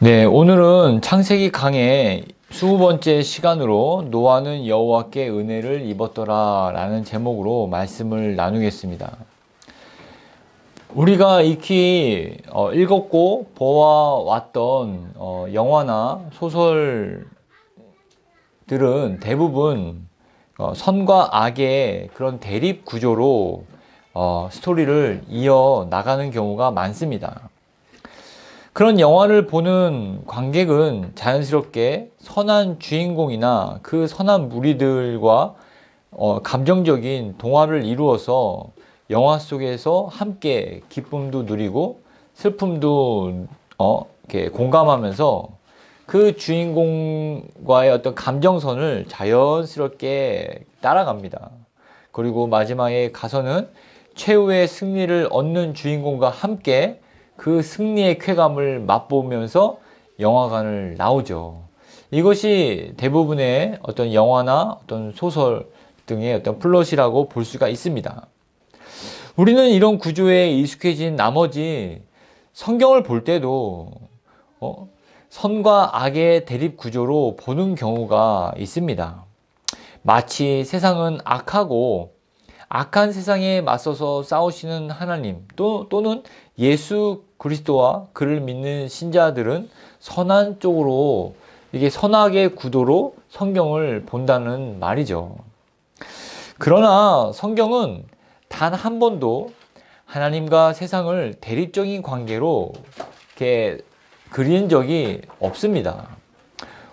네, 오늘은 창세기 강의 20번째 시간으로 노아는 여호와께 은혜를 입었더라 라는 제목으로 말씀을 나누겠습니다. 우리가 익히 읽었고 보아왔던 영화나 소설들은 대부분 선과 악의 그런 대립 구조로 스토리를 이어 나가는 경우가 많습니다. 그런 영화를 보는 관객은 자연스럽게 선한 주인공이나 그 선한 무리들과 감정적인 동화를 이루어서 영화 속에서 함께 기쁨도 누리고 슬픔도 이렇게 공감하면서 그 주인공과의 어떤 감정선을 자연스럽게 따라갑니다. 그리고 마지막에 가서는 최후의 승리를 얻는 주인공과 함께 그 승리의 쾌감을 맛보면서 영화관을 나오죠. 이것이 대부분의 어떤 영화나 어떤 소설 등의 어떤 플롯이라고 볼 수가 있습니다. 우리는 이런 구조에 익숙해진 나머지 성경을 볼 때도 선과 악의 대립 구조로 보는 경우가 있습니다. 마치 세상은 악하고 악한 세상에 맞서서 싸우시는 하나님 또는 예수 그리스도와 그를 믿는 신자들은 선한 쪽으로 이게 선악의 구도로 성경을 본다는 말이죠. 그러나 성경은 단 한 번도 하나님과 세상을 대립적인 관계로 이렇게 그린 적이 없습니다.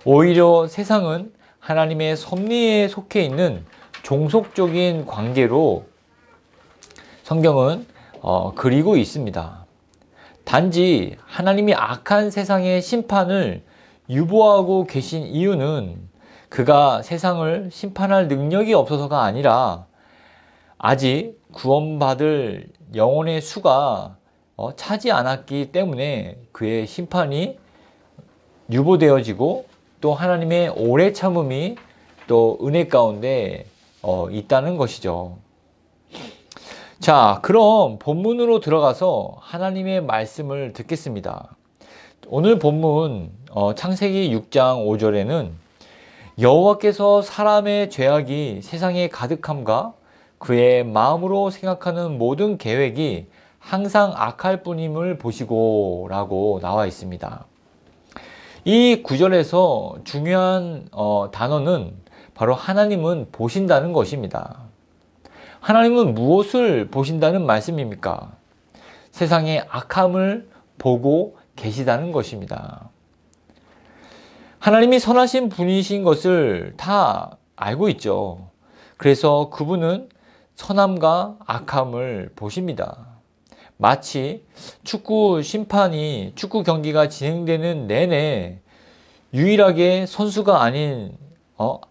오히려 세상은 하나님의 섭리에 속해 있는 종속적인 관계로 성경은 그리고 있습니다. 단지 하나님이 악한 세상의 심판을 유보하고 계신 이유는 그가 세상을 심판할 능력이 없어서가 아니라 아직 구원받을 영혼의 수가 차지 않았기 때문에 그의 심판이 유보되어지고 또 하나님의 오래 참음이 또 은혜 가운데 있다는 것이죠. 자, 그럼 본문으로 들어가서 하나님의 말씀을 듣겠습니다. 오늘 본문 창세기 6장 5절에는 여호와께서 사람의 죄악이 세상에 가득함과 그의 마음으로 생각하는 모든 계획이 항상 악할 뿐임을 보시고 라고 나와 있습니다. 이 구절에서 중요한 단어는 바로 하나님은 보신다는 것입니다. 하나님은 무엇을 보신다는 말씀입니까? 세상의 악함을 보고 계시다는 것입니다. 하나님이 선하신 분이신 것을 다 알고 있죠. 그래서 그분은 선함과 악함을 보십니다. 마치 축구 경기가 진행되는 내내 유일하게 선수가 아닌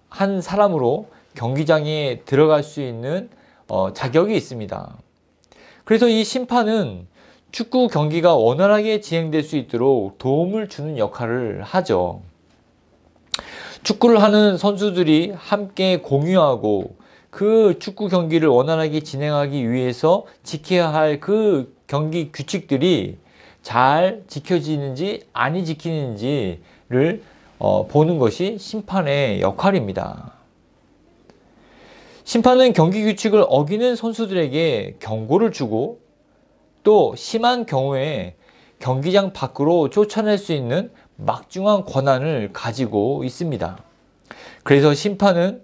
한 사람으로 경기장에 들어갈 수 있는 자격이 있습니다. 그래서 이 심판은 축구 경기가 원활하게 진행될 수 있도록 도움을 주는 역할을 하죠. 축구를 하는 선수들이 함께 공유하고 그 축구 경기를 원활하게 진행하기 위해서 지켜야 할 그 경기 규칙들이 잘 지켜지는지 아니 지키는지를 보는 것이 심판의 역할입니다. 심판은 경기 규칙을 어기는 선수들에게 경고를 주고 또 심한 경우에 경기장 밖으로 쫓아낼 수 있는 막중한 권한을 가지고 있습니다. 그래서 심판은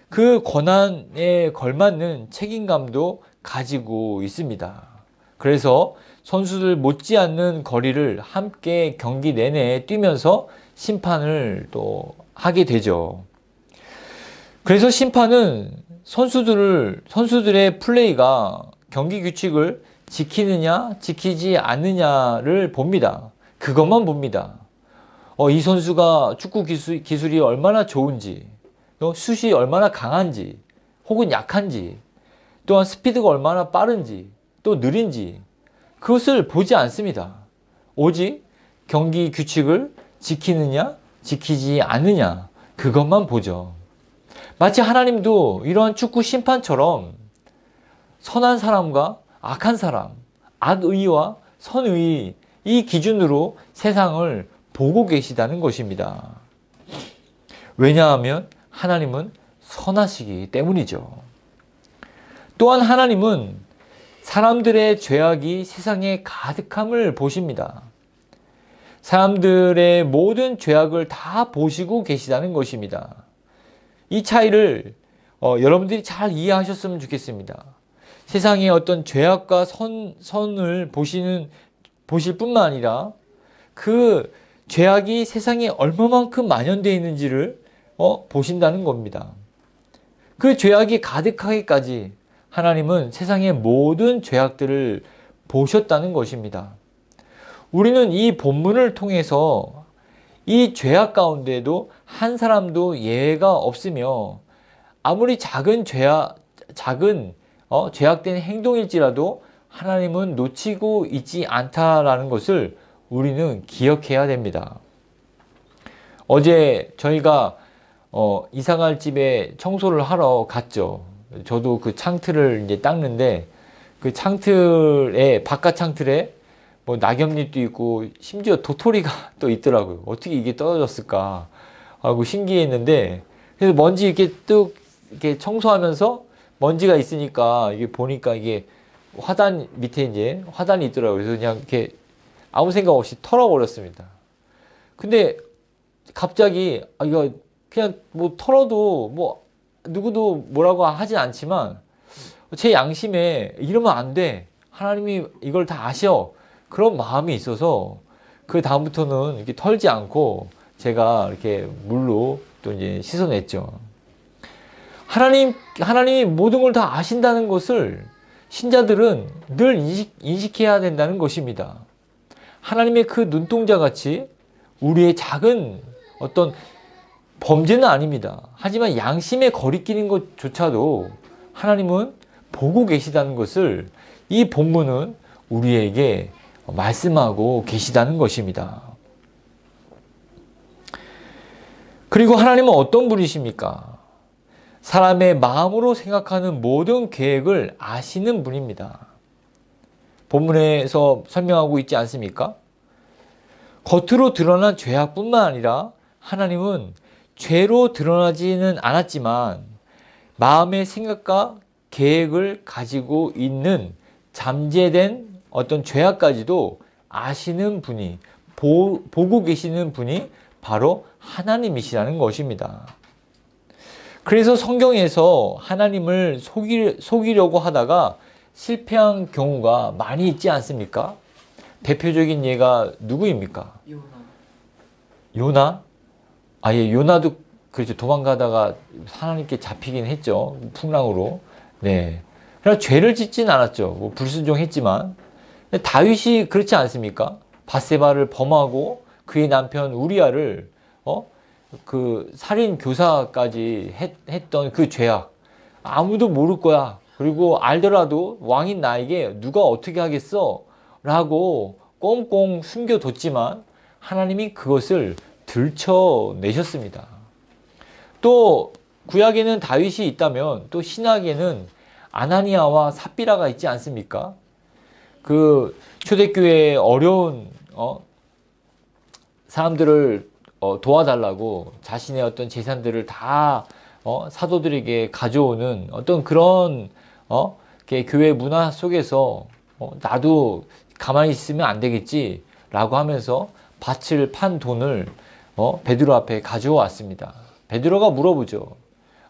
그 권한에 걸맞는 책임감도 가지고 있습니다. 그래서 선수들 못지않는 거리를 함께 경기 내내 뛰면서 심판을 또 하게 되죠. 그래서 심판은 선수들의 플레이가 경기 규칙을 지키느냐, 지키지 않느냐를 봅니다. 그것만 봅니다. 이 선수가 축구 기술이 얼마나 좋은지, 또 슛이 얼마나 강한지, 혹은 약한지, 또한 스피드가 얼마나 빠른지, 또 느린지, 그것을 보지 않습니다. 오직 경기 규칙을 지키느냐, 지키지 않느냐, 그것만 보죠. 마치 하나님도 이러한 축구 심판처럼 선한 사람과 악한 사람, 악의와 선의 이 기준으로 세상을 보고 계시다는 것입니다. 왜냐하면 하나님은 선하시기 때문이죠. 또한 하나님은 사람들의 죄악이 세상에 가득함을 보십니다. 사람들의 모든 죄악을 다 보시고 계시다는 것입니다. 이 차이를 여러분들이 잘 이해하셨으면 좋겠습니다. 세상의 어떤 죄악과 선을 보실 뿐만 아니라 그 죄악이 세상에 얼마만큼 만연되어 있는지를 보신다는 겁니다. 그 죄악이 가득하기까지 하나님은 세상의 모든 죄악들을 보셨다는 것입니다. 우리는 이 본문을 통해서 이 죄악 가운데에도 한 사람도 예외가 없으며 아무리 작은 죄악된 행동일지라도 하나님은 놓치고 있지 않다라는 것을 우리는 기억해야 됩니다. 어제 저희가 이사갈 집에 청소를 하러 갔죠. 저도 그 창틀을 이제 닦는데 그 창틀에 바깥 창틀에 뭐 낙엽잎도 있고 심지어 도토리가 또 있더라고요. 어떻게 이게 떨어졌을까 하고 신기했는데 그래서 먼지 이렇게 뚝 이렇게 청소하면서 먼지가 있으니까 이게 보니까 이게 화단 밑에 이제 화단이 있더라고요. 그래서 그냥 이렇게 아무 생각 없이 털어버렸습니다. 근데 갑자기 이거 그냥 뭐 털어도 뭐 누구도 뭐라고 하진 않지만 제 양심에 이러면 안 돼. 하나님이 이걸 다 아셔. 그런 마음이 있어서 그 다음부터는 이렇게 털지 않고 제가 이렇게 물로 또 이제 씻어냈죠. 하나님이 모든 걸 다 아신다는 것을 신자들은 늘 인식해야 된다는 것입니다. 하나님의 그 눈동자 같이 우리의 작은 어떤 범죄는 아닙니다. 하지만 양심에 거리끼는 것조차도 하나님은 보고 계시다는 것을 이 본문은 우리에게 말씀하고 계시다는 것입니다. 그리고 하나님은 어떤 분이십니까? 사람의 마음으로 생각하는 모든 계획을 아시는 분입니다. 본문에서 설명하고 있지 않습니까? 겉으로 드러난 죄악뿐만 아니라 하나님은 죄로 드러나지는 않았지만 마음의 생각과 계획을 가지고 있는 잠재된 어떤 죄악까지도 아시는 분이 보고 계시는 분이 바로 하나님이시라는 것입니다. 그래서 성경에서 하나님을 속이려고 하다가 실패한 경우가 많이 있지 않습니까? 대표적인 예가 누구입니까? 요나? 예, 요나도 그렇죠. 도망가다가 하나님께 잡히긴 했죠. 풍랑으로. 네. 그러나 죄를 짓진 않았죠. 뭐 불순종했지만. 다윗이 그렇지 않습니까? 밧세바를 범하고 그의 남편 우리아를 그 살인 교사까지 했던 그 죄악. 아무도 모를 거야. 그리고 알더라도 왕인 나에게 누가 어떻게 하겠어? 라고 꽁꽁 숨겨뒀지만 하나님이 그것을 들춰내셨습니다. 또 구약에는 다윗이 있다면 또 신약에는 아나니아와 삽비라가 있지 않습니까? 그 초대교회의 어려운 사람들을 도와달라고 자신의 어떤 재산들을 다 사도들에게 가져오는 어떤 그런 교회 문화 속에서 나도 가만히 있으면 안 되겠지 라고 하면서 밭을 판 돈을 베드로 앞에 가져왔습니다. 베드로가 물어보죠.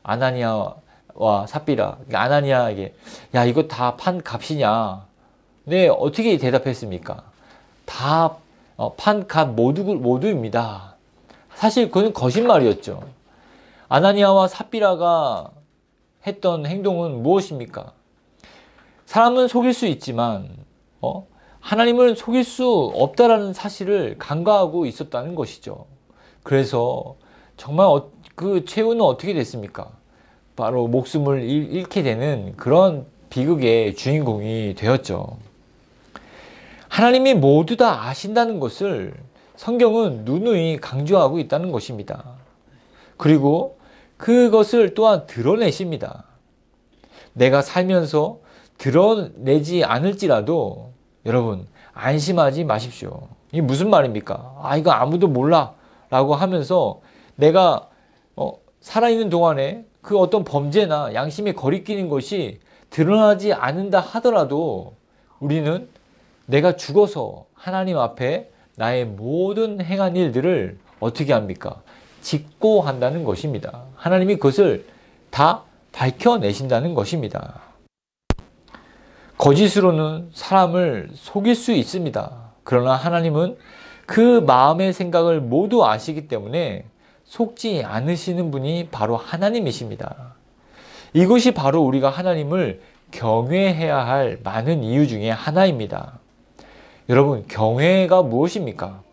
아나니아와 삽비라. 아나니아에게 야 이거 다 판 값이냐. 네, 어떻게 대답했습니까? 다 판 값 모두입니다. 사실 그건 거짓말이었죠. 아나니아와 삽비라가 했던 행동은 무엇입니까? 사람은 속일 수 있지만 하나님을 속일 수 없다라는 사실을 간과하고 있었다는 것이죠. 그래서 정말 그 최후는 어떻게 됐습니까? 바로 목숨을 잃게 되는 그런 비극의 주인공이 되었죠. 하나님이 모두 다 아신다는 것을 성경은 누누이 강조하고 있다는 것입니다. 그리고 그것을 또한 드러내십니다. 내가 살면서 드러내지 않을지라도 여러분 안심하지 마십시오. 이게 무슨 말입니까? 아, 이거 아무도 몰라. 라고 하면서 내가 살아있는 동안에 그 어떤 범죄나 양심에 거리끼는 것이 드러나지 않는다 하더라도 우리는 내가 죽어서 하나님 앞에 나의 모든 행한 일들을 어떻게 합니까? 짓고 한다는 것입니다. 하나님이 그것을 다 밝혀내신다는 것입니다. 거짓으로는 사람을 속일 수 있습니다. 그러나 하나님은 그 마음의 생각을 모두 아시기 때문에 속지 않으시는 분이 바로 하나님이십니다. 이것이 바로 우리가 하나님을 경외해야 할 많은 이유 중에 하나입니다. 여러분, 경외가 무엇입니까?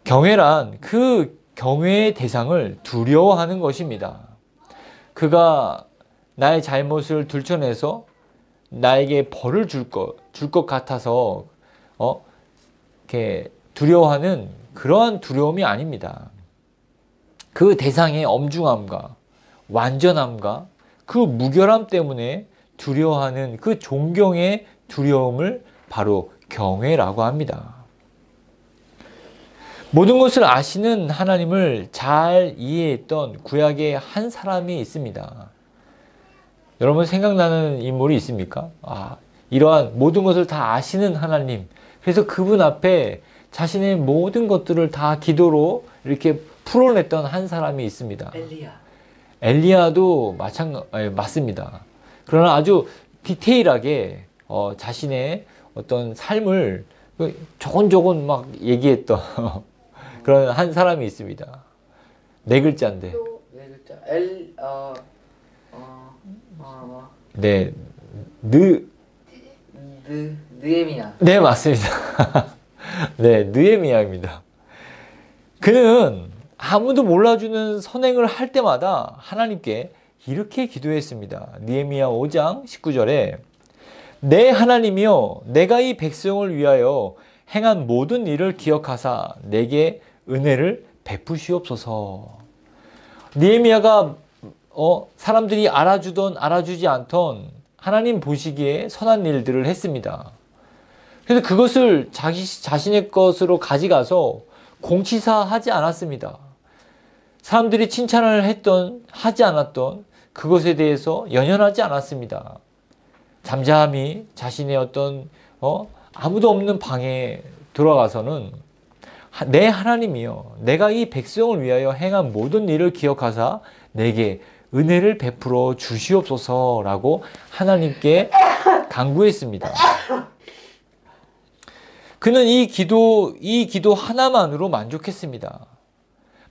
경외란 그 경외의 대상을 두려워하는 것입니다. 그가 나의 잘못을 들춰내서 나에게 벌을 줄 것 같아서 이렇게 두려워하는 그러한 두려움이 아닙니다. 그 대상의 엄중함과 완전함과 그 무결함 때문에 두려워하는 그 존경의 두려움을 바로 경외라고 합니다. 모든 것을 아시는 하나님을 잘 이해했던 구약의 한 사람이 있습니다. 여러분 생각나는 인물이 있습니까? 이러한 모든 것을 다 아시는 하나님. 그래서 그분 앞에 자신의 모든 것들을 다 기도로 이렇게 풀어냈던 한 사람이 있습니다. 엘리야도 맞습니다. 그러나 아주 디테일하게 자신의 어떤 삶을 조곤조곤 막 얘기했던 그런 한 사람이 있습니다. 네 글자인데. 네 글자. 네, 느헤미야. 네, 맞습니다. 네, 느헤미야입니다. 그는 아무도 몰라주는 선행을 할 때마다 하나님께 이렇게 기도했습니다. 느헤미야 5장 19절에 내 하나님이여 내가 이 백성을 위하여 행한 모든 일을 기억하사 내게 은혜를 베푸시옵소서. 느헤미야가 사람들이 알아주던 알아주지 않던 하나님 보시기에 선한 일들을 했습니다. 그래서 그것을 자신의 것으로 가져가서 공치사하지 않았습니다. 사람들이 칭찬을 하지 않았던 그것에 대해서 연연하지 않았습니다. 잠잠히 자신의 어떤 아무도 없는 방에 들어가서는 내 하나님이여 내가 이 백성을 위하여 행한 모든 일을 기억하사 내게 은혜를 베풀어 주시옵소서라고 하나님께 간구했습니다. 그는 이 기도 하나만으로 만족했습니다.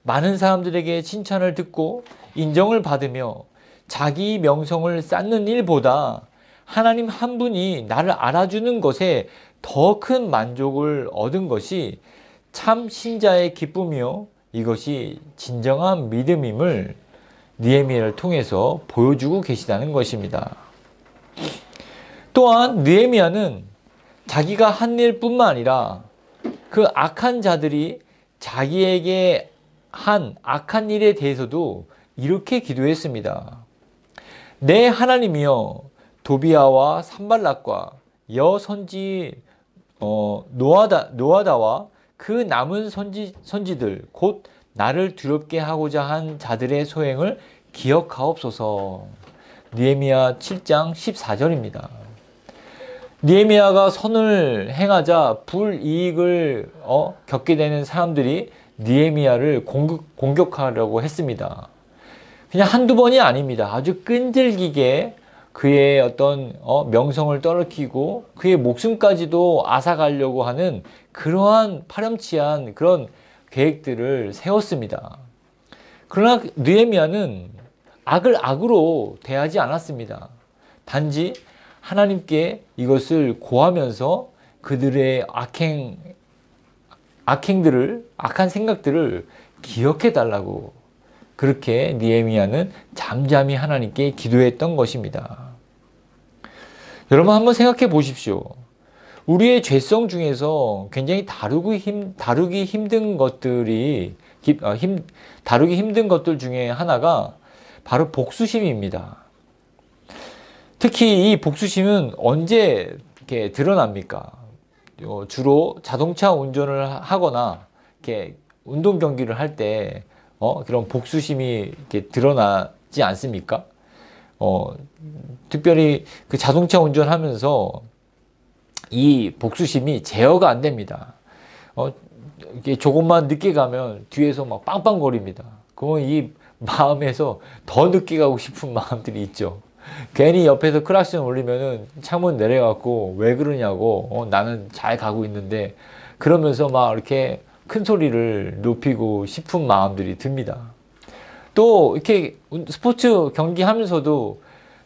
많은 사람들에게 칭찬을 듣고 인정을 받으며 자기 명성을 쌓는 일보다 하나님 한 분이 나를 알아주는 것에 더 큰 만족을 얻은 것이 참 신자의 기쁨이요 이것이 진정한 믿음임을 느헤미야를 통해서 보여주고 계시다는 것입니다. 또한 느헤미야는 자기가 한 일뿐만 아니라 그 악한 자들이 자기에게 한 악한 일에 대해서도 이렇게 기도했습니다. 내 하나님이여 도비아와 산발락과 여선지 노아다와 그 남은 선지들 곧 나를 두렵게 하고자 한 자들의 소행을 기억하옵소서. 느헤미야 7장 14절입니다. 느헤미야가 선을 행하자 불이익을 겪게 되는 사람들이 느헤미야를 공격하려고 했습니다. 그냥 한두 번이 아닙니다. 아주 끈질기게 그의 어떤 명성을 떨어뜨리고 그의 목숨까지도 앗아가려고 하는 그러한 파렴치한 그런 계획들을 세웠습니다. 그러나 느헤미야는 악을 악으로 대하지 않았습니다. 단지 하나님께 이것을 고하면서 그들의 악한 생각들을 기억해 달라고 그렇게 느헤미야는 잠잠히 하나님께 기도했던 것입니다. 여러분 한번 생각해 보십시오. 우리의 죄성 중에서 굉장히 다루기 힘든 것들 중에 하나가 바로 복수심입니다. 특히 이 복수심은 언제 이렇게 드러납니까? 주로 자동차 운전을 하거나 이렇게 운동 경기를 할 때 그런 복수심이 이렇게 드러나지 않습니까? 특별히 그 자동차 운전하면서 이 복수심이 제어가 안 됩니다. 이게 조금만 늦게 가면 뒤에서 막 빵빵거립니다. 그러면 이 마음에서 더 늦게 가고 싶은 마음들이 있죠. 괜히 옆에서 크락션 울리면은 창문 내려갖고 왜 그러냐고, 나는 잘 가고 있는데, 그러면서 막 이렇게 큰 소리를 높이고 싶은 마음들이 듭니다. 또 이렇게 스포츠 경기 하면서도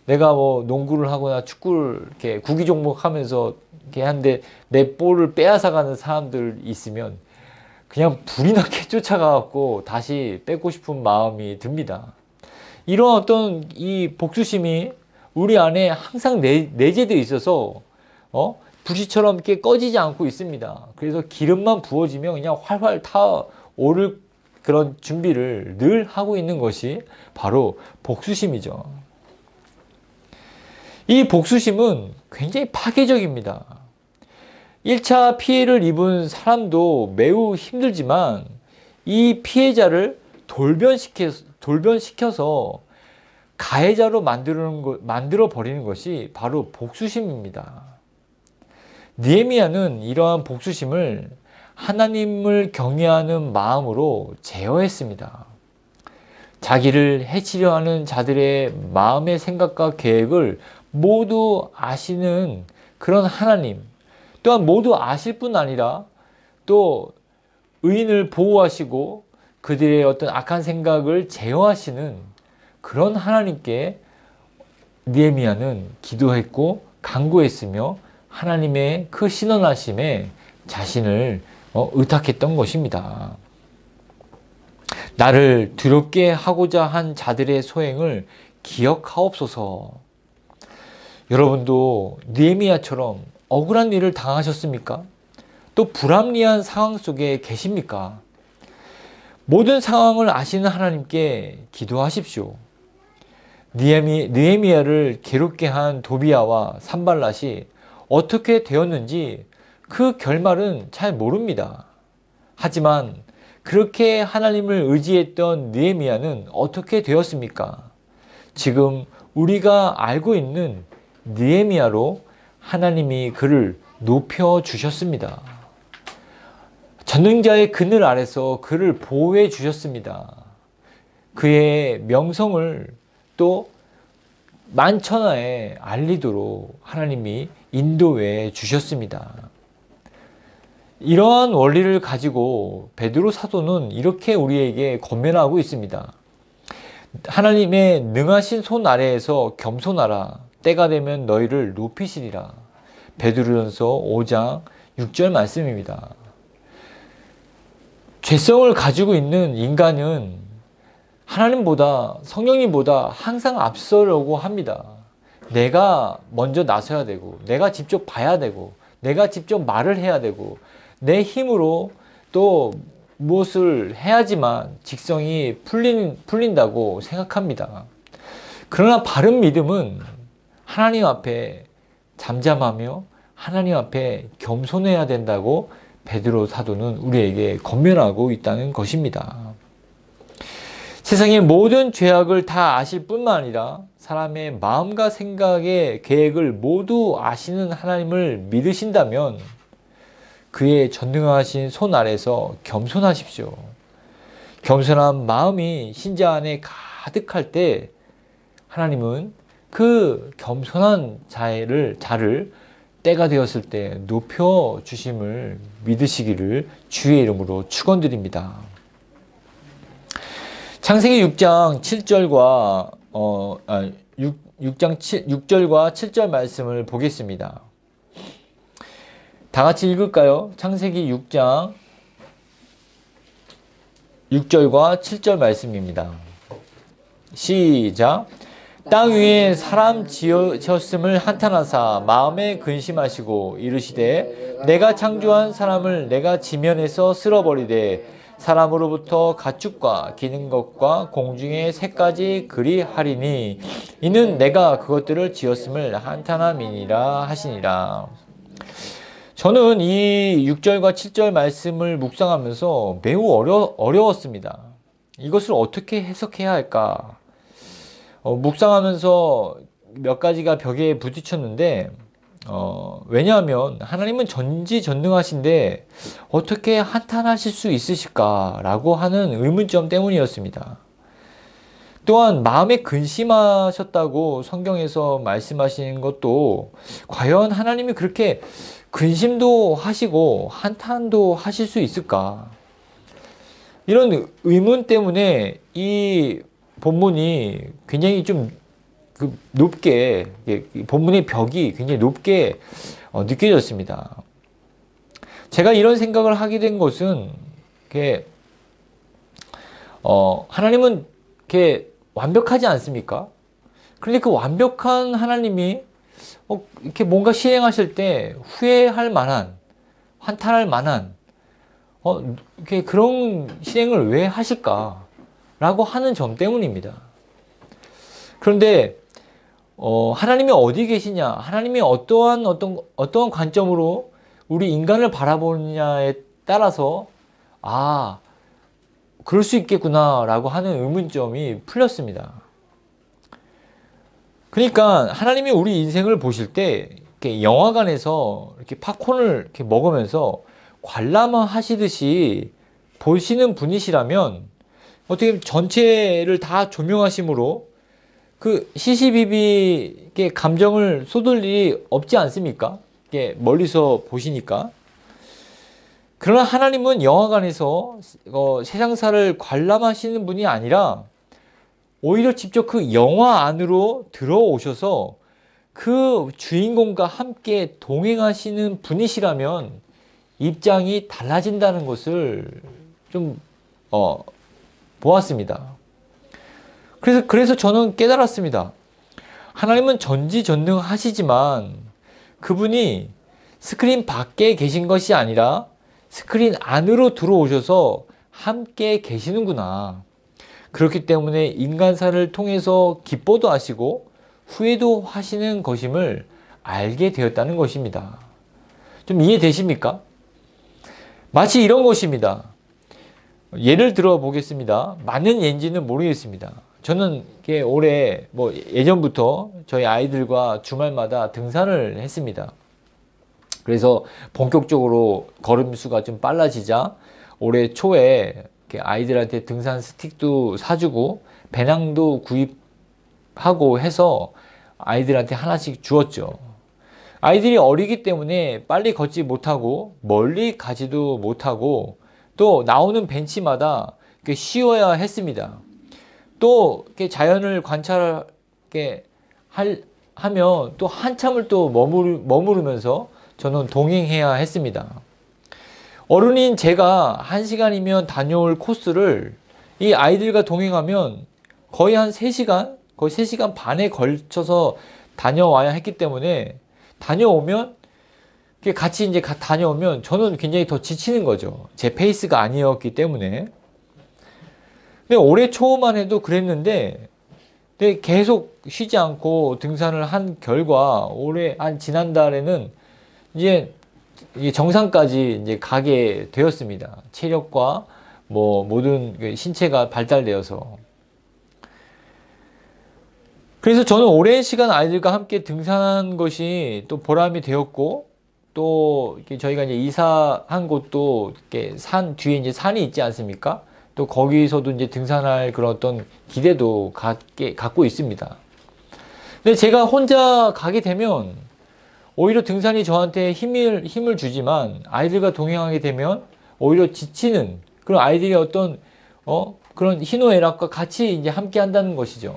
내가 뭐 농구를 하거나 축구를 이렇게 구기 종목 하면서 이렇게 하는데 내 볼을 빼앗아가는 사람들 있으면 그냥 불이 나게 쫓아가갖고 다시 뺏고 싶은 마음이 듭니다. 이런 어떤 이 복수심이 우리 안에 항상 내재되어 있어서 불씨처럼 이렇게 꺼지지 않고 있습니다. 그래서 기름만 부어지면 그냥 활활 타오를 그런 준비를 늘 하고 있는 것이 바로 복수심이죠. 이 복수심은 굉장히 파괴적입니다. 1차 피해를 입은 사람도 매우 힘들지만 이 피해자를 돌변시켜서 가해자로 만들어 버리는 것이 바로 복수심입니다. 느헤미야는 이러한 복수심을 하나님을 경외하는 마음으로 제어했습니다. 자기를 해치려 하는 자들의 마음의 생각과 계획을 모두 아시는 그런 하나님, 또한 모두 아실 뿐 아니라 또 의인을 보호하시고 그들의 어떤 악한 생각을 제어하시는 그런 하나님께 느헤미야는 기도했고 간구했으며 하나님의 그 신원하심에 자신을 의탁했던 것입니다. 나를 두렵게 하고자 한 자들의 소행을 기억하옵소서. 여러분도 느헤미야처럼 억울한 일을 당하셨습니까? 또 불합리한 상황 속에 계십니까? 모든 상황을 아시는 하나님께 기도하십시오. 느헤미야를 괴롭게 한 도비야와 산발랏이 어떻게 되었는지 그 결말은 잘 모릅니다. 하지만 그렇게 하나님을 의지했던 느헤미야는 어떻게 되었습니까? 지금 우리가 알고 있는 느헤미야로 하나님이 그를 높여주셨습니다. 전능자의 그늘 아래서 그를 보호해 주셨습니다. 그의 명성을 또 만천하에 알리도록 하나님이 인도해 주셨습니다. 이러한 원리를 가지고 베드로 사도는 이렇게 우리에게 권면하고 있습니다. 하나님의 능하신 손 아래에서 겸손하라. 때가 되면 너희를 높이시리라. 베드로전서 5장 6절 말씀입니다. 죄성을 가지고 있는 인간은 하나님보다 성령님보다 항상 앞서려고 합니다. 내가 먼저 나서야 되고 내가 직접 봐야 되고 내가 직접 말을 해야 되고 내 힘으로 또 무엇을 해야지만 직성이 풀린다고 생각합니다. 그러나 바른 믿음은 하나님 앞에 잠잠하며 하나님 앞에 겸손해야 된다고 베드로 사도는 우리에게 권면하고 있다는 것입니다. 세상의 모든 죄악을 다 아실 뿐만 아니라 사람의 마음과 생각의 계획을 모두 아시는 하나님을 믿으신다면 그의 전능하신 손 아래서 겸손하십시오. 겸손한 마음이 신자 안에 가득할 때 하나님은 그 겸손한 자를 때가 되었을 때 높여주심을 믿으시기를 주의 이름으로 축원드립니다. 창세기 6장 7절과 6절과 7절 말씀을 보겠습니다. 다 같이 읽을까요? 창세기 6장 6절과 7절 말씀입니다. 시작. 땅 위에 사람 지으셨음을 한탄하사 마음에 근심하시고 이르시되 내가 창조한 사람을 내가 지면에서 쓸어버리되 사람으로부터 가축과 기는 것과 공중의 새까지 그리하리니 이는 내가 그것들을 지었음을 한탄함이니라 하시니라. 저는 이 6절과 7절 말씀을 묵상하면서 매우 어려웠습니다. 이것을 어떻게 해석해야 할까? 묵상하면서 몇 가지가 벽에 부딪혔는데, 왜냐하면 하나님은 전지전능하신데 어떻게 한탄하실 수 있으실까라고 하는 의문점 때문이었습니다. 또한 마음에 근심하셨다고 성경에서 말씀하시는 것도 과연 하나님이 그렇게 근심도 하시고 한탄도 하실 수 있을까? 이런 의문 때문에 이 본문이 굉장히 좀 높게, 본문의 벽이 굉장히 높게 느껴졌습니다. 제가 이런 생각을 하게 된 것은, 하나님은 완벽하지 않습니까? 그런데 그 완벽한 하나님이 이렇게 뭔가 실행하실 때 후회할 만한, 한탄할 만한, 이렇게 그런 실행을 왜 하실까? 라고 하는 점 때문입니다. 그런데, 하나님이 어디 계시냐? 하나님이 어떠한 관점으로 우리 인간을 바라보느냐에 따라서, 그럴 수 있겠구나라고 하는 의문점이 풀렸습니다. 그러니까 하나님이 우리 인생을 보실 때 이렇게 영화관에서 이렇게 팝콘을 이렇게 먹으면서 관람하시듯이 보시는 분이시라면 어떻게 전체를 다 조명하심으로 그 시시비비 감정을 쏟을 일이 없지 않습니까? 멀리서 보시니까. 그러나 하나님은 영화관에서 세상사를 관람하시는 분이 아니라 오히려 직접 그 영화 안으로 들어오셔서 그 주인공과 함께 동행하시는 분이시라면 입장이 달라진다는 것을 좀 보았습니다. 그래서 저는 깨달았습니다. 하나님은 전지전능하시지만 그분이 스크린 밖에 계신 것이 아니라 스크린 안으로 들어오셔서 함께 계시는구나. 그렇기 때문에 인간사를 통해서 기뻐도 하시고 후회도 하시는 것임을 알게 되었다는 것입니다. 좀 이해되십니까? 마치 이런 것입니다. 예를 들어 보겠습니다. 맞는 예인지는 모르겠습니다. 저는 올해 예전부터 저희 아이들과 주말마다 등산을 했습니다. 그래서 본격적으로 걸음수가 좀 빨라지자 올해 초에 아이들한테 등산 스틱도 사주고 배낭도 구입하고 해서 아이들한테 하나씩 주었죠. 아이들이 어리기 때문에 빨리 걷지 못하고 멀리 가지도 못하고 또 나오는 벤치마다 쉬어야 했습니다. 또 자연을 관찰하게 하면 또 한참을 또 머무르면서 저는 동행해야 했습니다. 어른인 제가 1시간이면 다녀올 코스를 이 아이들과 동행하면 거의 한 3시간, 거의 3시간 반에 걸쳐서 다녀와야 했기 때문에 같이 이제 다녀오면 저는 굉장히 더 지치는 거죠. 제 페이스가 아니었기 때문에. 근데 올해 초만 해도 그랬는데, 근데 계속 쉬지 않고 등산을 한 결과 지난달에는 이제 정상까지 이제 가게 되었습니다. 체력과 모든 신체가 발달되어서. 그래서 저는 오랜 시간 아이들과 함께 등산한 것이 또 보람이 되었고, 또 저희가 이제 이사한 곳도 산 뒤에 이제 산이 있지 않습니까? 또 거기서도 이제 등산할 그런 어떤 기대도 갖고 있습니다. 근데 제가 혼자 가게 되면 오히려 등산이 저한테 힘을 주지만 아이들과 동행하게 되면 오히려 지치는 그런 아이들의 어떤 그런 희노애락과 같이 이제 함께 한다는 것이죠.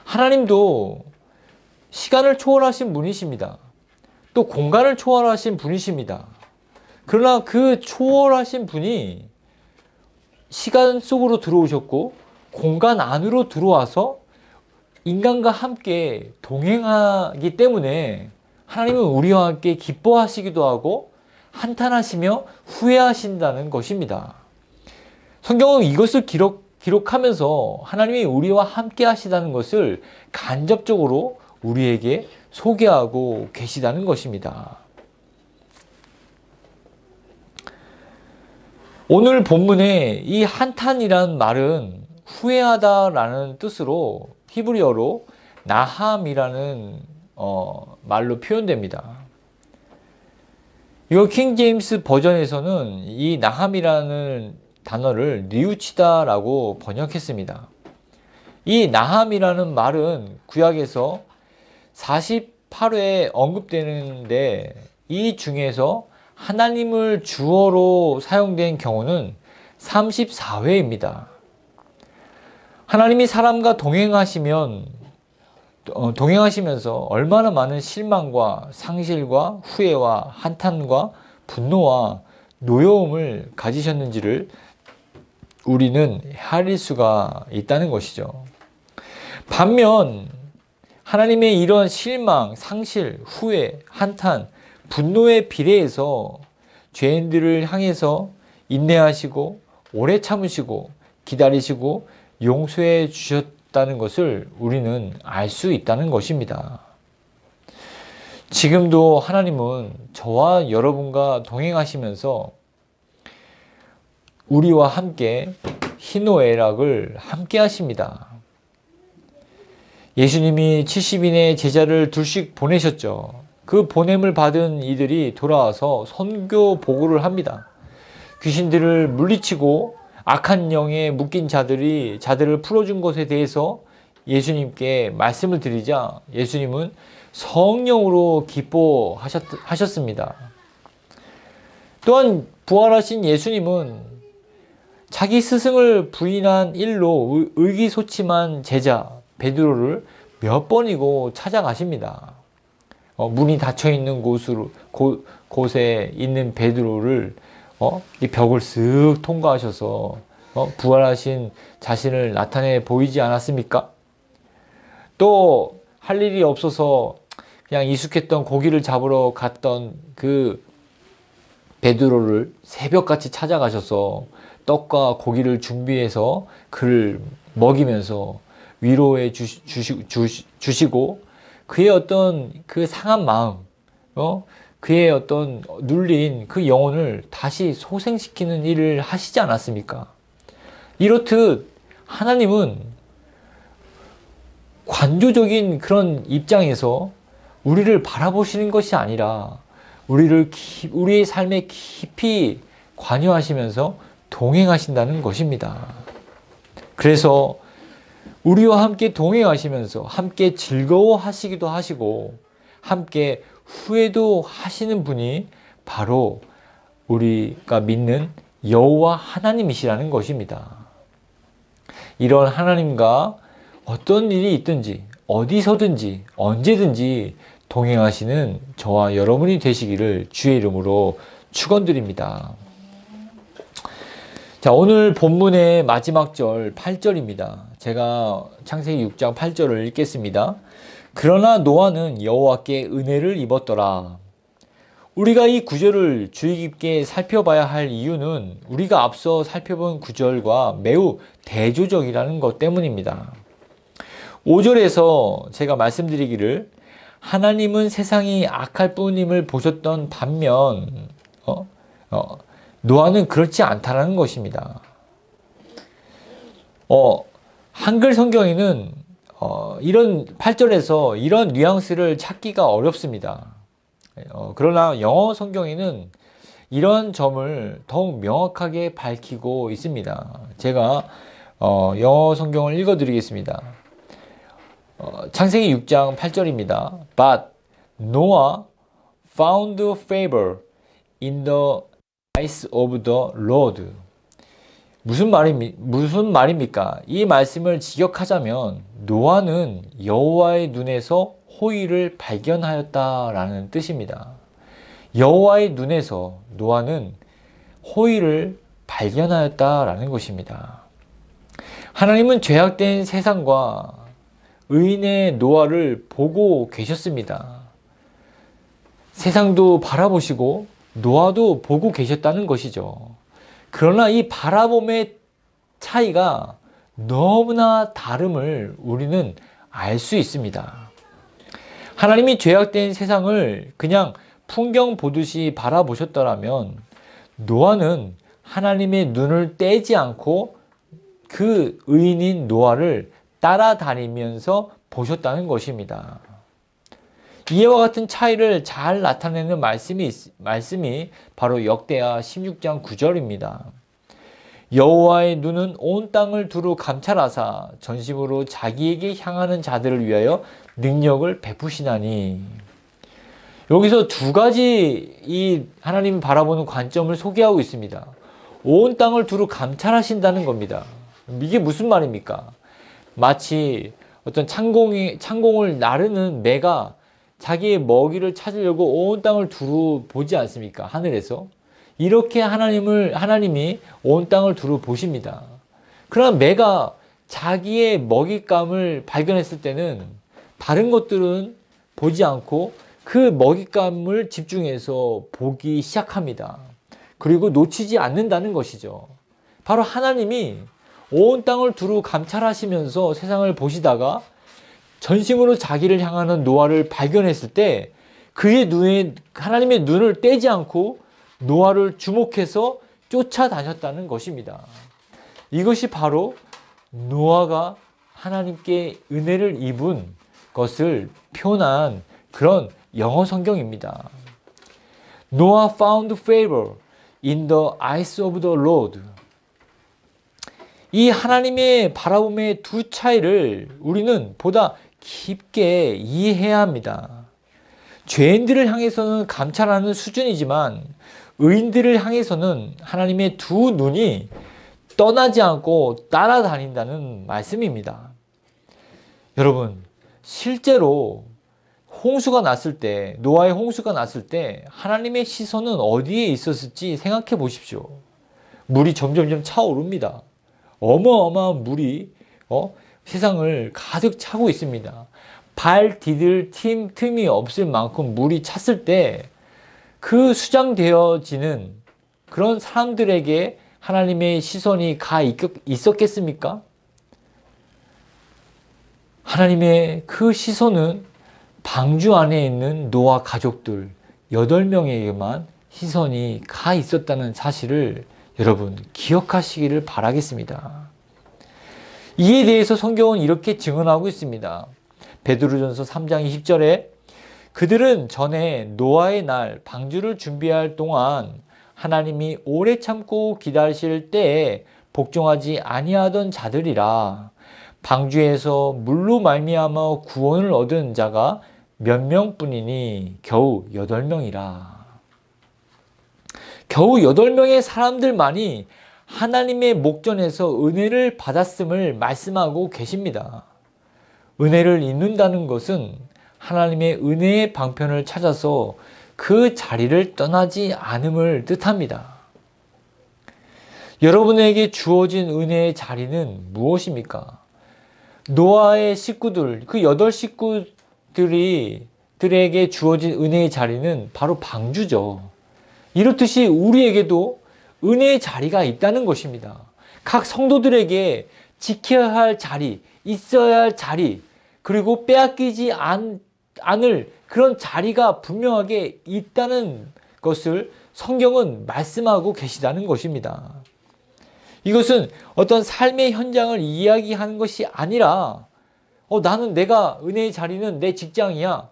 하나님도 시간을 초월하신 분이십니다. 또 공간을 초월하신 분이십니다. 그러나 그 초월하신 분이 시간 속으로 들어오셨고 공간 안으로 들어와서 인간과 함께 동행하기 때문에 하나님은 우리와 함께 기뻐하시기도 하고 한탄하시며 후회하신다는 것입니다. 성경은 이것을 기록하면서 하나님이 우리와 함께 하시다는 것을 간접적으로 우리에게 소개하고 계시다는 것입니다. 오늘 본문에 이 한탄이란 말은 후회하다라는 뜻으로 히브리어로 나함이라는 말로 표현됩니다. 이거 킹 제임스 버전에서는 이 나함이라는 단어를 뉘우치다라고 번역했습니다. 이 나함이라는 말은 구약에서 48회 언급되는데 이 중에서 하나님을 주어로 사용된 경우는 34회입니다. 하나님이 사람과 동행하시면서 얼마나 많은 실망과 상실과 후회와 한탄과 분노와 노여움을 가지셨는지를 우리는 헤아릴 수가 있다는 것이죠. 반면 하나님의 이런 실망, 상실, 후회, 한탄, 분노에 비례해서 죄인들을 향해서 인내하시고 오래 참으시고 기다리시고 용서해 주셨다는 것을 우리는 알 수 있다는 것입니다. 지금도 하나님은 저와 여러분과 동행하시면서 우리와 함께 희노애락을 함께 하십니다. 예수님이 70인의 제자를 둘씩 보내셨죠. 그 보냄을 받은 이들이 돌아와서 선교 보고를 합니다. 귀신들을 물리치고 악한 영에 묶인 자들을 풀어준 것에 대해서 예수님께 말씀을 드리자 예수님은 성령으로 기뻐하셨습니다. 또한 부활하신 예수님은 자기 스승을 부인한 일로 의기소침한 제자 베드로를 몇 번이고 찾아가십니다. 문이 닫혀있는 곳에 있는 베드로를 이 벽을 쓱 통과하셔서 부활하신 자신을 나타내 보이지 않았습니까? 또 할 일이 없어서 그냥 익숙했던 고기를 잡으러 갔던 그 베드로를 새벽같이 찾아가셔서 떡과 고기를 준비해서 그를 먹이면서 위로해 주시고 그의 어떤 그 상한 마음, 그의 어떤 눌린 그 영혼을 다시 소생시키는 일을 하시지 않았습니까? 이렇듯 하나님은 관조적인 그런 입장에서 우리를 바라보시는 것이 아니라 우리의 삶에 깊이 관여하시면서 동행하신다는 것입니다. 그래서 우리와 함께 동행하시면서 함께 즐거워하시기도 하시고 함께 후회도 하시는 분이 바로 우리가 믿는 여호와 하나님이시라는 것입니다. 이런 하나님과 어떤 일이 있든지 어디서든지 언제든지 동행하시는 저와 여러분이 되시기를 주의 이름으로 축원드립니다. 자, 오늘 본문의 마지막 절 8절입니다. 제가 창세기 6장 8절을 읽겠습니다. 그러나 노아는 여호와께 은혜를 입었더라. 우리가 이 구절을 주의 깊게 살펴봐야 할 이유는 우리가 앞서 살펴본 구절과 매우 대조적이라는 것 때문입니다. 5절에서 제가 말씀드리기를 하나님은 세상이 악할 뿐임을 보셨던 반면 노아는 그렇지 않다라는 것입니다. 한글 성경에는 이런 8절에서 이런 뉘앙스를 찾기가 어렵습니다. 그러나 영어 성경에는 이런 점을 더욱 명확하게 밝히고 있습니다. 제가 영어 성경을 읽어드리겠습니다. 창세기 6장 8절입니다. But Noah found favor in the eyes of the Lord. 무슨 말입니까? 이 말씀을 직역하자면 노아는 여호와의 눈에서 호의를 발견하였다라는 뜻입니다. 여호와의 눈에서 노아는 호의를 발견하였다라는 것입니다. 하나님은 죄악된 세상과 의인의 노아를 보고 계셨습니다. 세상도 바라보시고 노아도 보고 계셨다는 것이죠. 그러나 이 바라봄의 차이가 너무나 다름을 우리는 알 수 있습니다. 하나님이 죄악된 세상을 그냥 풍경 보듯이 바라보셨더라면 노아는 하나님의 눈을 떼지 않고 그 의인인 노아를 따라다니면서 보셨다는 것입니다. 이와 같은 차이를 잘 나타내는 말씀이 바로 역대하 16장 9절입니다. 여호와의 눈은 온 땅을 두루 감찰하사 전심으로 자기에게 향하는 자들을 위하여 능력을 베푸시나니. 여기서 두 가지 이 하나님 바라보는 관점을 소개하고 있습니다. 온 땅을 두루 감찰하신다는 겁니다. 이게 무슨 말입니까? 마치 어떤 창공을 나르는 매가 자기의 먹이를 찾으려고 온 땅을 두루 보지 않습니까? 하늘에서. 이렇게 하나님이 온 땅을 두루 보십니다. 그러나 매가 자기의 먹잇감을 발견했을 때는 다른 것들은 보지 않고 그 먹잇감을 집중해서 보기 시작합니다. 그리고 놓치지 않는다는 것이죠. 바로 하나님이 온 땅을 두루 감찰하시면서 세상을 보시다가 전심으로 자기를 향하는 노아를 발견했을 때 그의 눈에 하나님의 눈을 떼지 않고 노아를 주목해서 쫓아다녔다는 것입니다. 이것이 바로 노아가 하나님께 은혜를 입은 것을 표현한 그런 영어 성경입니다. Noah found favor in the eyes of the Lord. 이 하나님의 바라봄의 두 차이를 우리는 보다 깊게 이해해야 합니다. 죄인들을 향해서는 감찰하는 수준이지만 의인들을 향해서는 하나님의 두 눈이 떠나지 않고 따라다닌다는 말씀입니다. 여러분, 실제로 홍수가 났을 때, 노아의 홍수가 났을 때 하나님의 시선은 어디에 있었을지 생각해 보십시오. 물이 점점점 차오릅니다. 어마어마한 물이 세상을 가득 차고 있습니다. 발 디딜 틈이 없을 만큼 물이 찼을 때 그 수장되어지는 그런 사람들에게 하나님의 시선이 가 있었겠습니까? 하나님의 그 시선은 방주 안에 있는 노아 가족들 8명에게만 시선이 가 있었다는 사실을 여러분 기억하시기를 바라겠습니다. 이에 대해서 성경은 이렇게 증언하고 있습니다. 베드로전서 3장 20절에 그들은 전에 노아의 날 방주를 준비할 동안 하나님이 오래 참고 기다리실 때에 복종하지 아니하던 자들이라. 방주에서 물로 말미암아 구원을 얻은 자가 몇 명뿐이니 겨우 8명이라. 겨우 8명의 사람들만이 하나님의 목전에서 은혜를 받았음을 말씀하고 계십니다. 은혜를 잊는다는 것은 하나님의 은혜의 방편을 찾아서 그 자리를 떠나지 않음을 뜻합니다. 여러분에게 주어진 은혜의 자리는 무엇입니까? 노아의 식구들, 그 8식구들에게 주어진 은혜의 자리는 바로 방주죠. 이렇듯이 우리에게도 은혜의 자리가 있다는 것입니다. 각 성도들에게 지켜야 할 자리, 있어야 할 자리, 그리고 빼앗기지 않을 그런 자리가 분명하게 있다는 것을 성경은 말씀하고 계시다는 것입니다. 이것은 어떤 삶의 현장을 이야기하는 것이 아니라 나는 내가 은혜의 자리는 내 직장이야.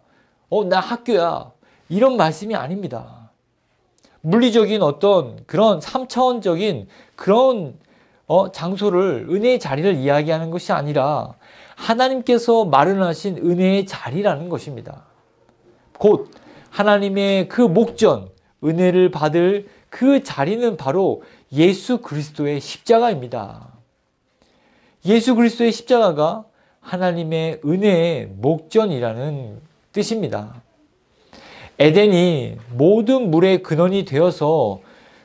나 학교야. 이런 말씀이 아닙니다. 물리적인 어떤 그런 3차원적인 그런 장소를 은혜의 자리를 이야기하는 것이 아니라 하나님께서 마련하신 은혜의 자리라는 것입니다. 곧 하나님의 그 목전, 은혜를 받을 그 자리는 바로 예수 그리스도의 십자가입니다. 예수 그리스도의 십자가가 하나님의 은혜의 목전이라는 뜻입니다. 에덴이 모든 물의 근원이 되어서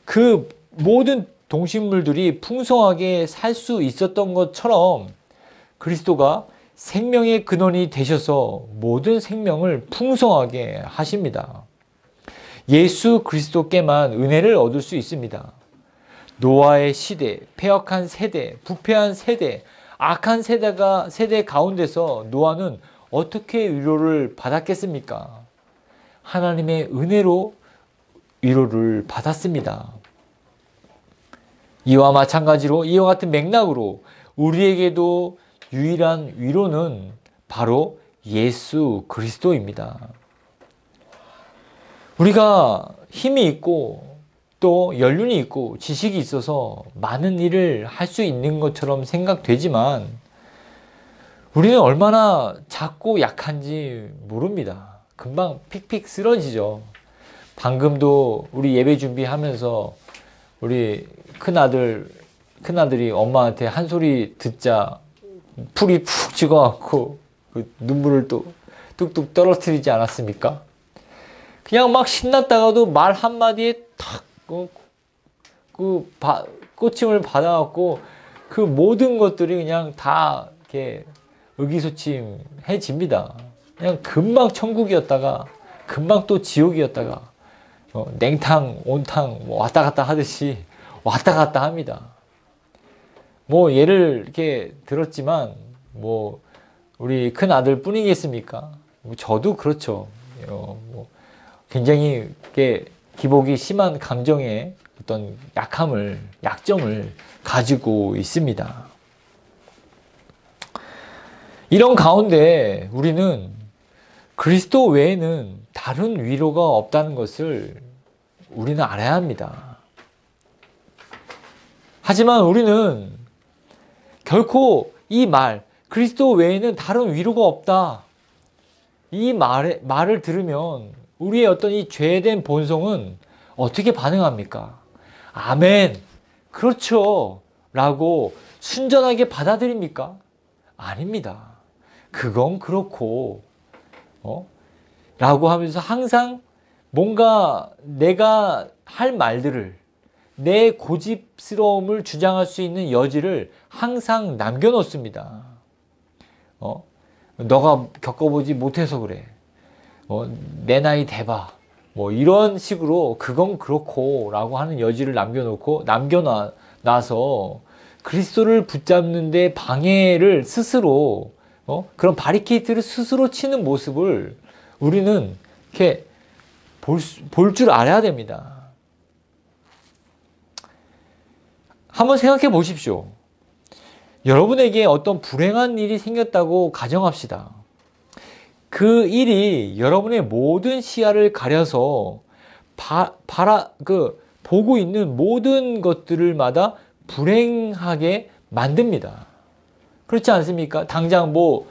그 모든 동식물들이 풍성하게 살 수 있었던 것처럼 그리스도가 생명의 근원이 되셔서 모든 생명을 풍성하게 하십니다. 예수 그리스도께만 은혜를 얻을 수 있습니다. 노아의 시대, 패역한 세대, 부패한 세대, 악한 세대 가운데서 노아는 어떻게 위로를 받았겠습니까? 하나님의 은혜로 위로를 받았습니다. 이와 마찬가지로 이와 같은 맥락으로 우리에게도 유일한 위로는 바로 예수 그리스도입니다. 우리가 힘이 있고 또 연륜이 있고 지식이 있어서 많은 일을 할 수 있는 것처럼 생각되지만 우리는 얼마나 작고 약한지 모릅니다. 금방 픽픽 쓰러지죠. 방금도 우리 예배 준비하면서 우리 큰아들이 엄마한테 한 소리 듣자 풀이 푹 찍어갖고 그 눈물을 또 뚝뚝 떨어뜨리지 않았습니까? 그냥 막 신났다가도 말 한마디에 탁 꽂힘을 받아갖고 그 모든 것들이 그냥 다 이렇게 의기소침해집니다. 그냥 금방 천국이었다가 금방 또 지옥이었다가 냉탕, 온탕 왔다 갔다 하듯이 왔다 갔다 합니다. 뭐 예를 이렇게 들었지만 뭐 우리 큰 아들 뿐이겠습니까? 뭐 저도 그렇죠. 뭐 굉장히 이렇게 기복이 심한 감정의 어떤 약점을 가지고 있습니다. 이런 가운데 우리는 그리스도 외에는 다른 위로가 없다는 것을 우리는 알아야 합니다. 하지만 우리는 결코 이 그리스도 외에는 다른 위로가 없다. 이 말을 들으면 우리의 어떤 이 죄된 본성은 어떻게 반응합니까? 아멘, 그렇죠 라고 순전하게 받아들입니까? 아닙니다. 그건 그렇고 라고 하면서 항상 뭔가 내가 할 말들을 내 고집스러움을 주장할 수 있는 여지를 항상 남겨놓습니다. 너가 겪어보지 못해서 그래. 내 나이 대봐. 뭐 이런 식으로 그건 그렇고 라고 하는 여지를 남겨놔서 그리스도를 붙잡는 데 방해를 스스로 그런 바리케이트를 스스로 치는 모습을 우리는 이렇게 볼 줄 알아야 됩니다. 한번 생각해 보십시오. 여러분에게 어떤 불행한 일이 생겼다고 가정합시다. 그 일이 여러분의 모든 시야를 가려서 보고 있는 모든 것들마다 불행하게 만듭니다. 그렇지 않습니까? 당장 뭐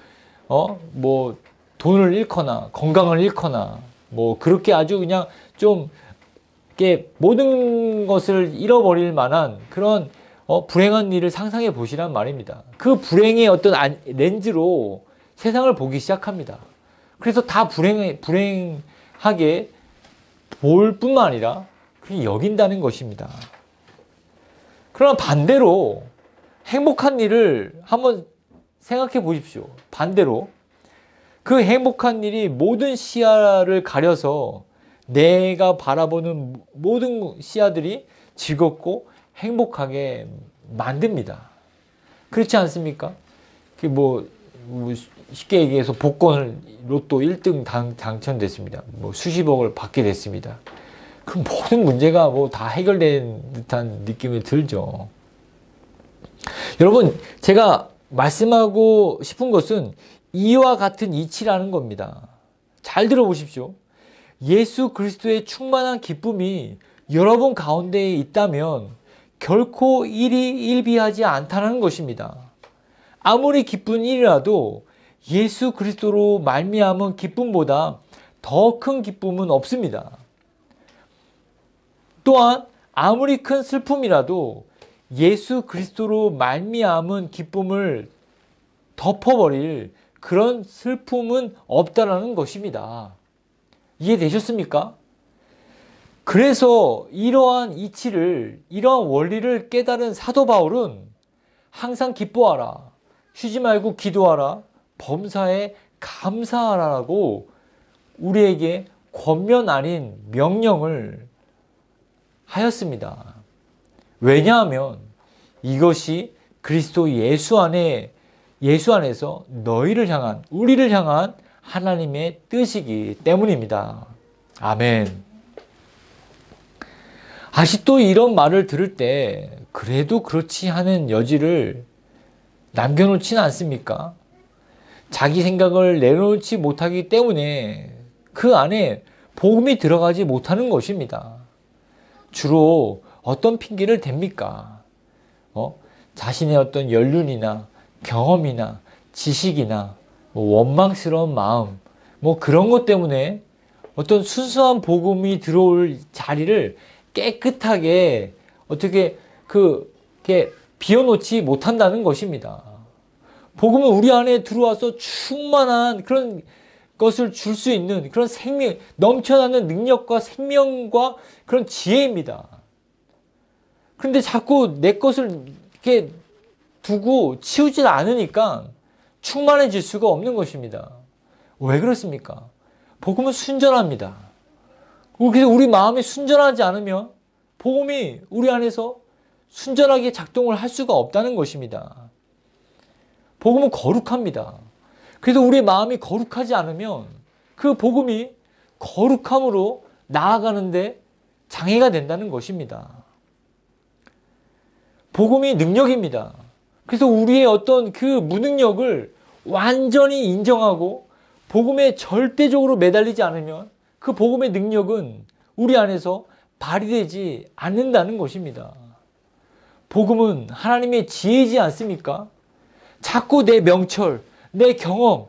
돈을 잃거나 건강을 잃거나 뭐 그렇게 아주 그냥 좀 이렇게 모든 것을 잃어버릴 만한 그런 불행한 일을 상상해 보시란 말입니다. 그 불행의 어떤 렌즈로 세상을 보기 시작합니다. 그래서 다 불행하게 볼 뿐만 아니라 그렇게 여긴다는 것입니다. 그러나 반대로 행복한 일을 한번 생각해 보십시오. 반대로 그 행복한 일이 모든 시야를 가려서 내가 바라보는 모든 시야들이 즐겁고 행복하게 만듭니다. 그렇지 않습니까? 뭐 쉽게 얘기해서 복권 로또 1등 당첨됐습니다. 뭐 수십억을 받게 됐습니다. 그럼 모든 문제가 뭐 다 해결된 듯한 느낌이 들죠. 여러분, 제가 말씀하고 싶은 것은 이와 같은 이치라는 겁니다. 잘 들어보십시오. 예수 그리스도의 충만한 기쁨이 여러분 가운데에 있다면 결코 일이 일비하지 않다는 것입니다. 아무리 기쁜 일이라도 예수 그리스도로 말미암은 기쁨보다 더 큰 기쁨은 없습니다. 또한 아무리 큰 슬픔이라도 예수 그리스도로 말미암은 기쁨을 덮어버릴 그런 슬픔은 없다라는 것입니다. 이해되셨습니까? 그래서 이러한 이치를, 이러한 원리를 깨달은 사도 바울은 항상 기뻐하라, 쉬지 말고 기도하라, 범사에 감사하라라고 우리에게 권면 아닌 명령을 하였습니다. 왜냐하면 이것이 그리스도 예수 안에서 우리를 향한 하나님의 뜻이기 때문입니다. 아멘. 아직도 이런 말을 들을 때 그래도 그렇지 하는 여지를 남겨놓지는 않습니까? 자기 생각을 내놓지 못하기 때문에 그 안에 복음이 들어가지 못하는 것입니다. 주로 어떤 핑계를 댑니까? 자신의 어떤 연륜이나 경험이나 지식이나 원망스러운 마음, 그런 것 때문에 어떤 순수한 복음이 들어올 자리를 깨끗하게 어떻게 그게 비워놓지 못한다는 것입니다. 복음은 우리 안에 들어와서 충만한 그런 것을 줄 수 있는 그런 생명, 넘쳐나는 능력과 생명과 그런 지혜입니다. 그런데 자꾸 내 것을 이렇게 두고 치우질 않으니까 충만해질 수가 없는 것입니다. 왜 그렇습니까? 복음은 순전합니다. 그래서 우리 마음이 순전하지 않으면 복음이 우리 안에서 순전하게 작동을 할 수가 없다는 것입니다. 복음은 거룩합니다. 그래서 우리의 마음이 거룩하지 않으면 그 복음이 거룩함으로 나아가는데 장애가 된다는 것입니다. 복음이 능력입니다. 그래서 우리의 어떤 그 무능력을 완전히 인정하고 복음에 절대적으로 매달리지 않으면 그 복음의 능력은 우리 안에서 발휘되지 않는다는 것입니다. 복음은 하나님의 지혜이지 않습니까? 자꾸 내 명철, 내 경험,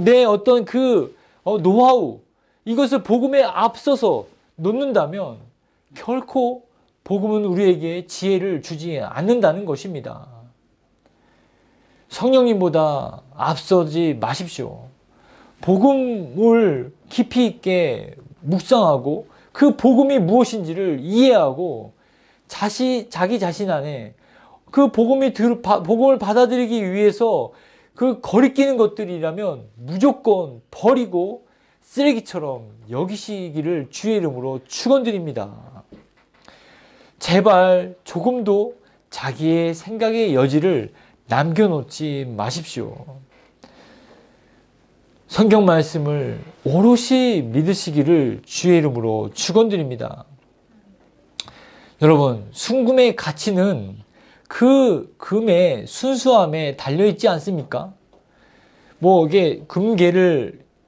내 어떤 그 노하우, 이것을 복음에 앞서서 놓는다면 결코 복음은 우리에게 지혜를 주지 않는다는 것입니다. 성령님보다 앞서지 마십시오. 복음을 깊이 있게 묵상하고 그 복음이 무엇인지를 이해하고 자기 자신 안에 그 복음을 받아들이기 위해서 그 거리끼는 것들이라면 무조건 버리고 쓰레기처럼 여기시기를 주의 이름으로 축원드립니다. 제발 조금도 자기의 생각의 여지를 남겨놓지 마십시오. 성경 말씀을 오롯이 믿으시기를 주의 이름으로 축원드립니다. 여러분, 순금의 가치는 그 금의 순수함에 달려있지 않습니까? 이게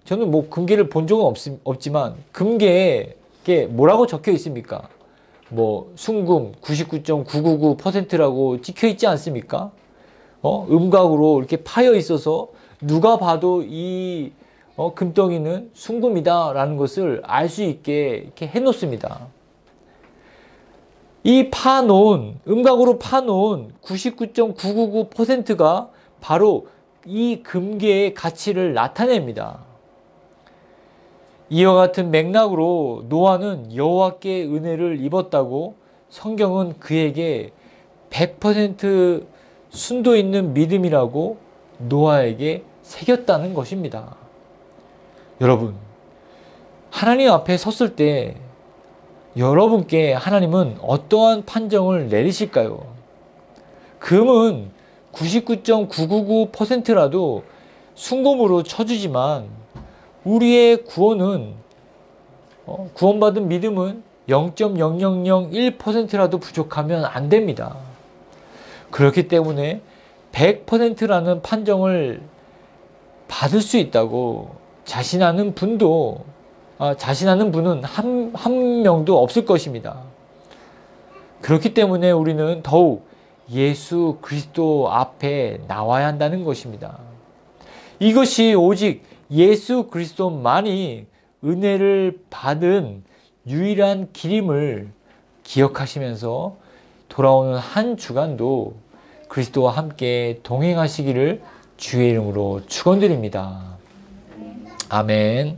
저는 금괴를 본 적은 없지만, 금괴에 뭐라고 적혀 있습니까? 순금 99.999%라고 찍혀 있지 않습니까? 음각으로 이렇게 파여 있어서 누가 봐도 이 금덩이는 순금이다라는 것을 알 수 있게 이렇게 해놓습니다. 이 음각으로 파놓은 99.999%가 바로 이 금괴의 가치를 나타냅니다. 이와 같은 맥락으로 노아는 여호와께 은혜를 입었다고 성경은 그에게 100% 순도 있는 믿음이라고 노아에게 새겼다는 것입니다. 여러분, 하나님 앞에 섰을 때 여러분께 하나님은 어떠한 판정을 내리실까요? 금은 99.999%라도 순금으로 쳐주지만 우리의 구원받은 믿음은 0.0001%라도 부족하면 안 됩니다. 그렇기 때문에 100%라는 판정을 받을 수 있다고 자신하는 분은 한 명도 없을 것입니다. 그렇기 때문에 우리는 더욱 예수 그리스도 앞에 나와야 한다는 것입니다. 이것이 오직 예수 그리스도만이 은혜를 받은 유일한 길임을 기억하시면서 돌아오는 한 주간도 그리스도와 함께 동행하시기를 주의 이름으로 축원드립니다. 아멘.